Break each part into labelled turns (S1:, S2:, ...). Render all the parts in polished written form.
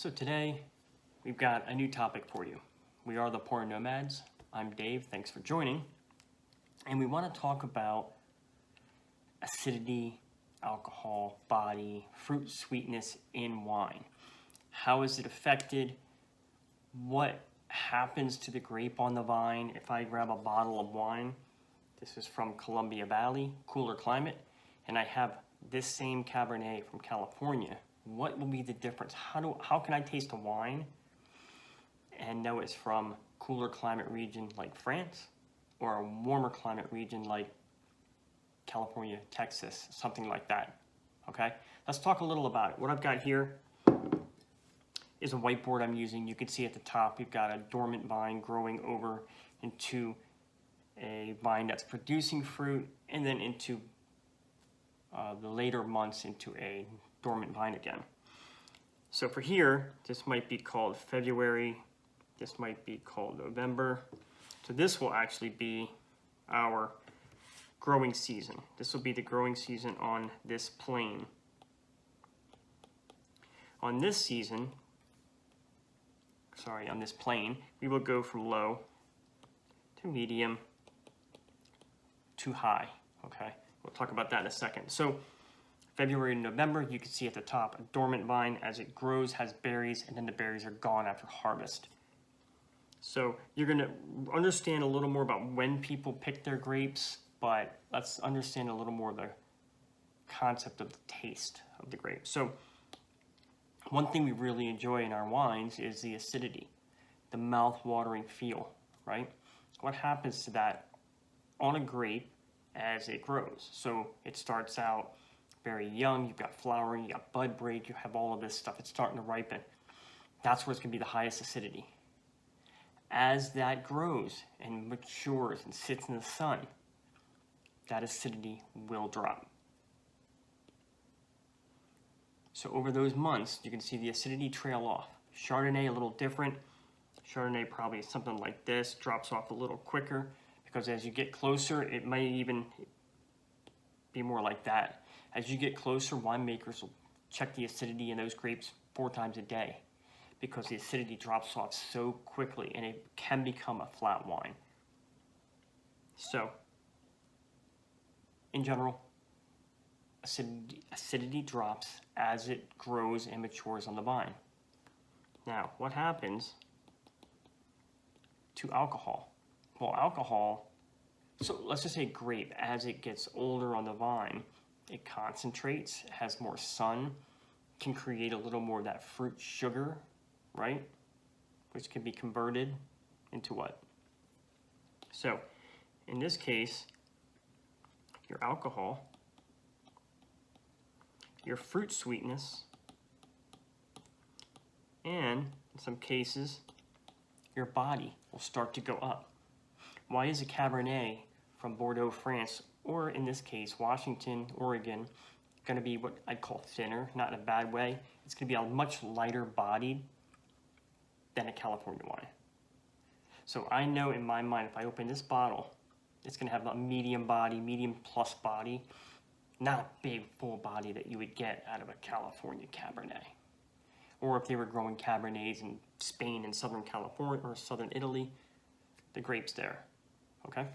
S1: So today, we've got a new topic for you. We are the Pour Nomads. I'm Dave, thanks for joining. And we want to talk about acidity, alcohol, body, fruit sweetness in wine. How is it affected? What happens to the grape on the vine? If I grab a bottle of wine, this is from Columbia Valley, cooler climate, and I have this same Cabernet from California. What will be the difference? How can I taste a wine and know it's from cooler climate region like France or a warmer climate region like California, Texas, something like that? Okay, let's talk a little about it. What I've got here is a whiteboard I'm using. You can see at the top, you've got a dormant vine growing over into a vine that's producing fruit, and then into the later months into a dormant vine again. So for here, this might be called February, this might be called November. So this will actually be our growing season. This will be the growing season on this plane. On this season, on this plane, we will go from low to medium to high, okay? We'll talk about that in a second. So February and November, you can see at the top, a dormant vine as it grows, has berries, and then the berries are gone after harvest. So you're gonna understand a little more about when people pick their grapes, but let's understand a little more of the concept of the taste of the grape. So one thing we really enjoy in our wines is the acidity, the mouth-watering feel, right? What happens to that on a grape as it grows? So it starts out very young, you've got flowering, you got bud break, you have all of this stuff, it's starting to ripen. That's where it's gonna be the highest acidity. As that grows and matures and sits in the sun, that acidity will drop. So over those months, you can see the acidity trail off. Chardonnay a little different. Chardonnay probably something like this, drops off a little quicker, because as you get closer, it may even be more like that. As you get closer, winemakers will check the acidity in those grapes 4 times a day, because the acidity drops off so quickly and it can become a flat wine. So, in general, acidity drops as it grows and matures on the vine. Now, what happens to alcohol? Well, alcohol, so let's just say grape, as it gets older on the vine, it concentrates, has more sun, can create a little more of that fruit sugar, right? Which can be converted into what? So, in this case, your alcohol, your fruit sweetness, and in some cases, your body will start to go up. Why is a Cabernet from Bordeaux, France, or in this case, Washington, Oregon, going to be what I'd call thinner, not in a bad way? It's going to be a much lighter bodied than a California wine. So I know in my mind, if I open this bottle, it's going to have a medium body, medium plus body, not big full body that you would get out of a California Cabernet. Or if they were growing Cabernets in Spain and Southern California or Southern Italy, the grapes there, okay?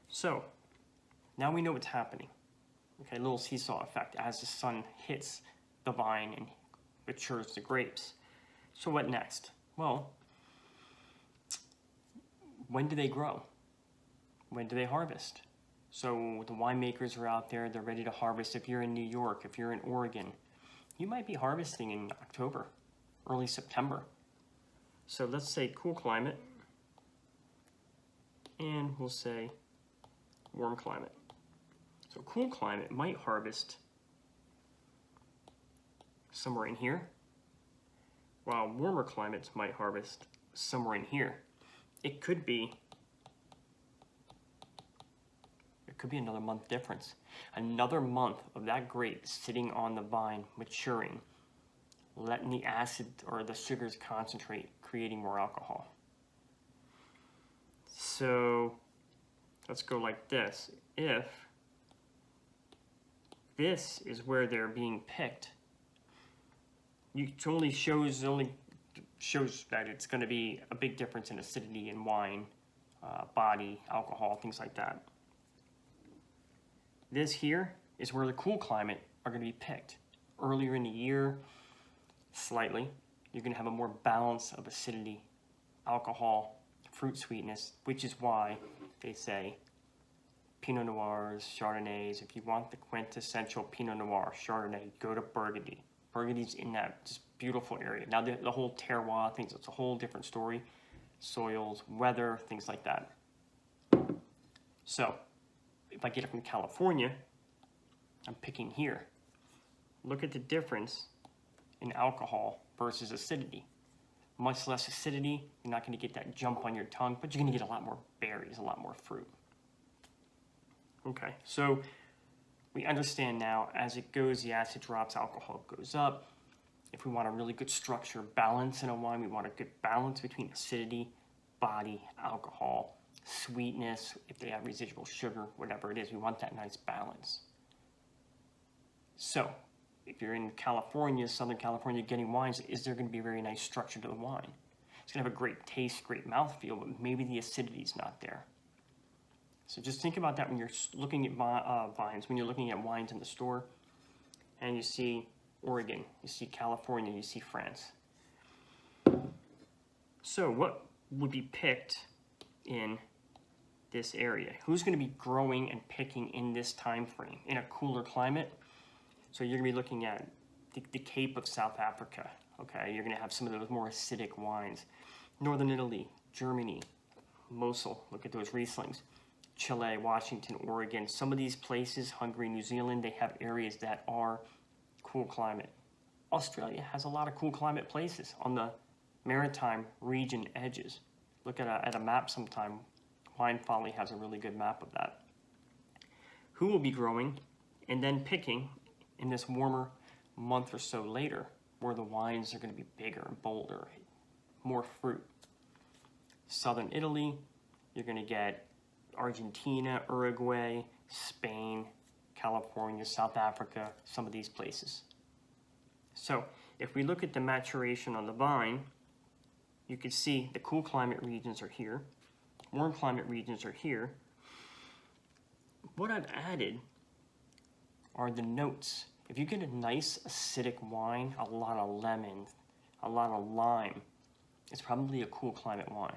S1: So, now we know what's happening. Okay, a little seesaw effect as the sun hits the vine and matures the grapes. So what next? Well, when do they grow? When do they harvest? So the winemakers are out there, they're ready to harvest. If you're in New York, if you're in Oregon, you might be harvesting in October, early September. So let's say cool climate, and we'll say warm climate. So cool climate might harvest somewhere in here, while warmer climates might harvest somewhere in here. It could be another month difference. Another month of that grape sitting on the vine, maturing, letting the acid or the sugars concentrate, creating more alcohol. So let's go like this. If this is where they're being picked, it only shows that it's going to be a big difference in acidity in wine, body, alcohol, things like that. This here is where the cool climate are going to be picked. Earlier in the year, slightly, you're going to have a more balance of acidity, alcohol, fruit sweetness, which is why they say Pinot Noirs, Chardonnays. If you want the quintessential Pinot Noir, Chardonnay, go to Burgundy. Burgundy's in that just beautiful area. Now the whole terroir things, it's a whole different story. Soils, weather, things like that. So, if I get it from California, I'm picking here. Look at the difference in alcohol versus acidity. Much less acidity, you're not going to get that jump on your tongue, but you're going to get a lot more berries, a lot more fruit. Okay, so we understand now as it goes, the acid drops, alcohol goes up. If we want a really good structure, balance in a wine, we want a good balance between acidity, body, alcohol, sweetness, if they have residual sugar, whatever it is, we want that nice balance. So, if you're in California, Southern California, getting wines, is there going to be a very nice structure to the wine? It's going to have a great taste, great mouthfeel, but maybe the acidity's not there. So just think about that when you're looking at vines, when you're looking at wines in the store, and you see Oregon, you see California, you see France. So what would be picked in this area? Who's going to be growing and picking in this time frame in a cooler climate? So you're going to be looking at the Cape of South Africa. Okay, you're going to have some of those more acidic wines. Northern Italy, Germany, Mosul. Look at those Rieslings. Chile, Washington, Oregon. Some of these places, Hungary, New Zealand, they have areas that are cool climate. Australia has a lot of cool climate places on the maritime region edges. Look at a map sometime. Wine Folly has a really good map of that. Who will be growing and then picking in this warmer month or so later, where the wines are going to be bigger and bolder, more fruit. Southern Italy, you're going to get Argentina, Uruguay, Spain, California, South Africa, some of these places. So if we look at the maturation on the vine, you can see the cool climate regions are here, warm climate regions are here. What I've added are the notes. If you get a nice acidic wine, a lot of lemon, a lot of lime, it's probably a cool climate wine.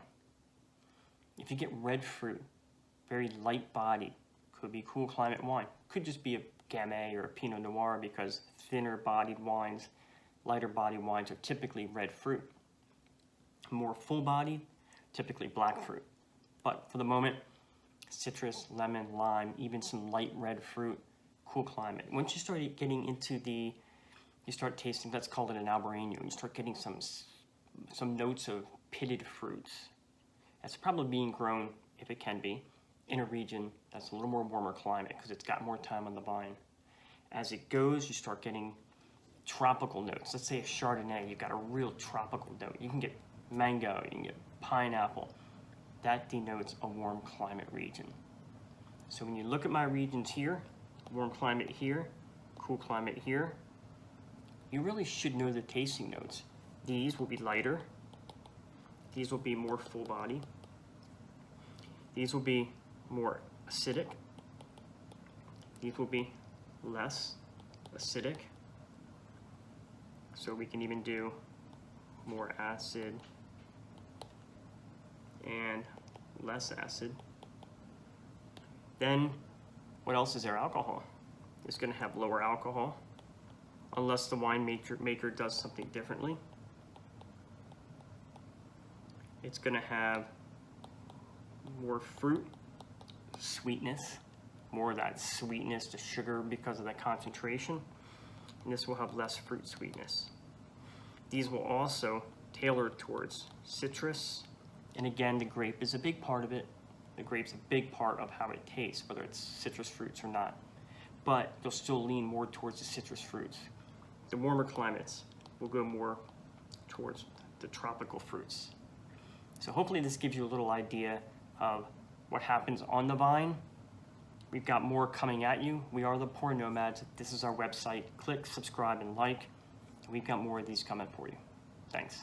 S1: If you get red fruit, very light body, could be cool climate wine. Could just be a Gamay or a Pinot Noir, because thinner bodied wines, lighter bodied wines are typically red fruit. More full bodied, typically black fruit. But for the moment, citrus, lemon, lime, even some light red fruit, cool climate. Once you start getting into you start tasting, let's call it an Albarino, and you start getting some notes of pitted fruits. That's probably being grown, if it can be, in a region that's a little more warmer climate because it's got more time on the vine. As it goes, you start getting tropical notes. Let's say a Chardonnay, you've got a real tropical note. You can get mango, you can get pineapple. That denotes a warm climate region. So when you look at my regions here, warm climate here, cool climate here, you really should know the tasting notes. These will be lighter. These will be more full body. These will be more acidic. These will be less acidic. So we can even do more acid and less acid. Then what else is there? Alcohol. It's going to have lower alcohol unless the wine maker does something differently. It's going to have more fruit, sweetness, more of that sweetness to sugar because of the concentration. And this will have less fruit sweetness. These will also tailor towards citrus. And again, the grape is a big part of it. The grape's a big part of how it tastes, whether it's citrus fruits or not. But they'll still lean more towards the citrus fruits. The warmer climates will go more towards the tropical fruits. So hopefully this gives you a little idea of what happens on the vine. We've got more coming at you. We are the Pour Nomads. This is our website. Click, subscribe, and like. We've got more of these coming for you. Thanks.